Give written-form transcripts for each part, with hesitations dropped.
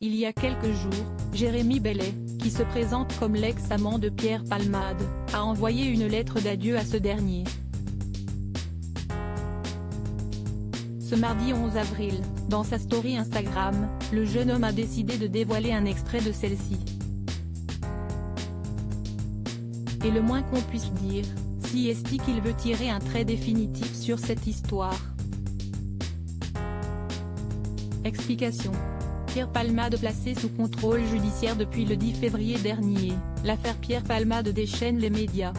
Il y a quelques jours, Jérémy Bellet, qui se présente comme l'ex-amant de Pierre Palmade, a envoyé une lettre d'adieu à ce dernier. Ce mardi 11 avril, dans sa story Instagram, le jeune homme a décidé de dévoiler un extrait de celle-ci. Et le moins qu'on puisse dire, si est qu'il veut tirer un trait définitif sur cette histoire. Explication. Pierre Palmade placé sous contrôle judiciaire depuis le 10 février dernier, l'affaire Pierre Palmade déchaîne les médias.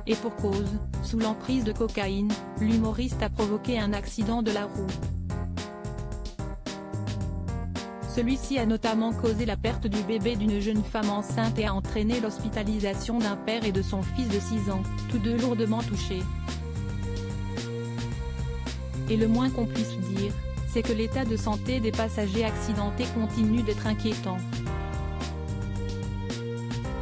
Et pour cause, sous l'emprise de cocaïne, l'humoriste a provoqué un accident de la roue. Celui-ci a notamment causé la perte du bébé d'une jeune femme enceinte et a entraîné l'hospitalisation d'un père et de son fils de 6 ans, tous deux lourdement touchés. Et le moins qu'on puisse dire, c'est que l'état de santé des passagers accidentés continue d'être inquiétant.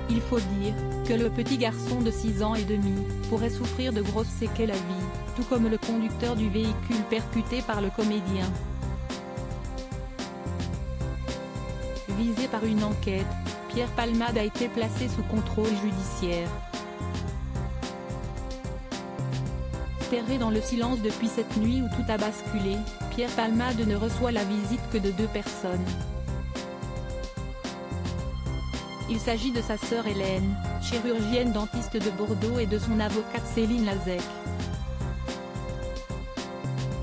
Il faut dire que le petit garçon de 6 ans et demi pourrait souffrir de grosses séquelles à vie, tout comme le conducteur du véhicule percuté par le comédien. Visé par une enquête, Pierre Palmade a été placé sous contrôle judiciaire. Terré dans le silence depuis cette nuit où tout a basculé, Pierre Palmade ne reçoit la visite que de 2 personnes. Il s'agit de sa sœur Hélène, chirurgienne dentiste de Bordeaux, et de son avocate Céline Lazec.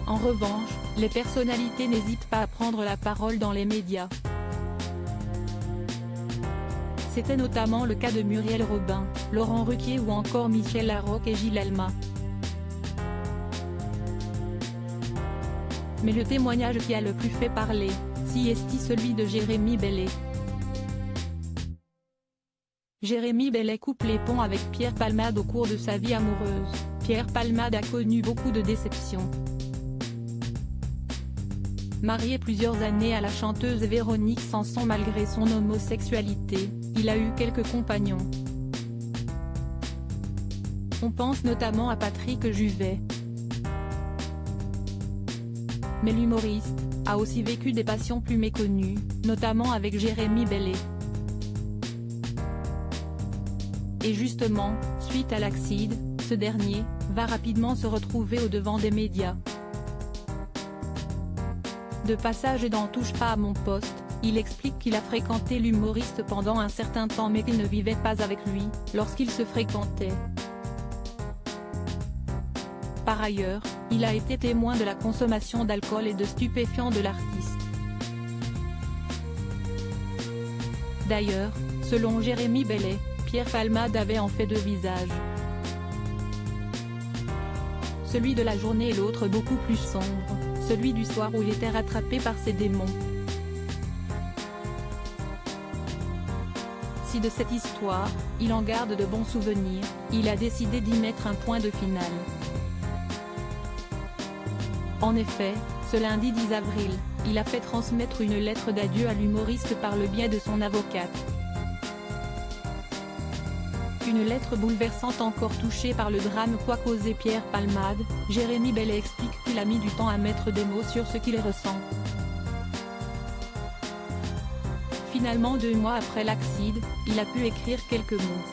En revanche, les personnalités n'hésitent pas à prendre la parole dans les médias. C'était notamment le cas de Muriel Robin, Laurent Ruquier ou encore Michel Larocque et Gilles Alma. Mais le témoignage qui a le plus fait parler, si est celui de Jérémy Bellet. Jérémy Bellet coupe les ponts avec Pierre Palmade au cours de sa vie amoureuse. Pierre Palmade a connu beaucoup de déceptions. Marié plusieurs années à la chanteuse Véronique Sanson malgré son homosexualité, il a eu quelques compagnons. On pense notamment à Patrick Juvet. Mais l'humoriste a aussi vécu des passions plus méconnues, notamment avec Jérémy Bellet. Et justement, suite à l'accident, ce dernier va rapidement se retrouver au devant des médias. De passage dans Touche pas à mon poste, il explique qu'il a fréquenté l'humoriste pendant un certain temps mais qu'il ne vivait pas avec lui, lorsqu'ils se fréquentaient. Par ailleurs, il a été témoin de la consommation d'alcool et de stupéfiants de l'artiste. D'ailleurs, selon Jérémy Bellet, Pierre Palmade avait en fait 2 visages. Celui de la journée et l'autre beaucoup plus sombre, celui du soir où il était rattrapé par ses démons. Si de cette histoire, il en garde de bons souvenirs, il a décidé d'y mettre un point de finale. En effet, ce lundi 10 avril, il a fait transmettre une lettre d'adieu à l'humoriste par le biais de son avocate. Une lettre bouleversante encore touchée par le drame qu'a causé Pierre Palmade. Jérémy Bellet explique qu'il a mis du temps à mettre des mots sur ce qu'il ressent. Finalement 2 mois après l'accident, il a pu écrire quelques mots.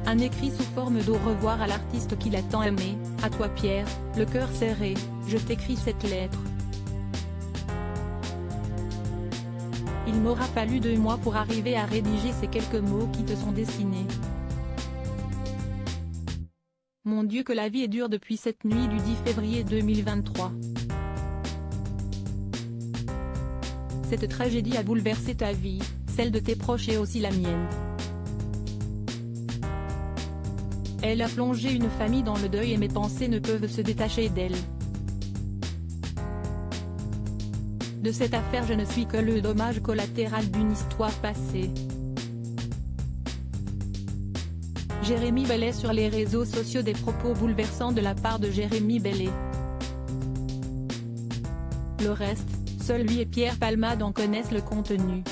Un écrit sous forme d'au revoir à l'artiste qu'il a tant aimé. À toi Pierre, le cœur serré, je t'écris cette lettre. Il m'aura fallu 2 mois pour arriver à rédiger ces quelques mots qui te sont destinés. Mon Dieu que la vie est dure depuis cette nuit du 10 février 2023. Cette tragédie a bouleversé ta vie, celle de tes proches et aussi la mienne. Elle a plongé une famille dans le deuil et mes pensées ne peuvent se détacher d'elle. De cette affaire je ne suis que le dommage collatéral d'une histoire passée. Jérémy Bellet sur les réseaux sociaux. Des propos bouleversants de la part de Jérémy Bellet. Le reste, seul lui et Pierre Palmade en connaissent le contenu.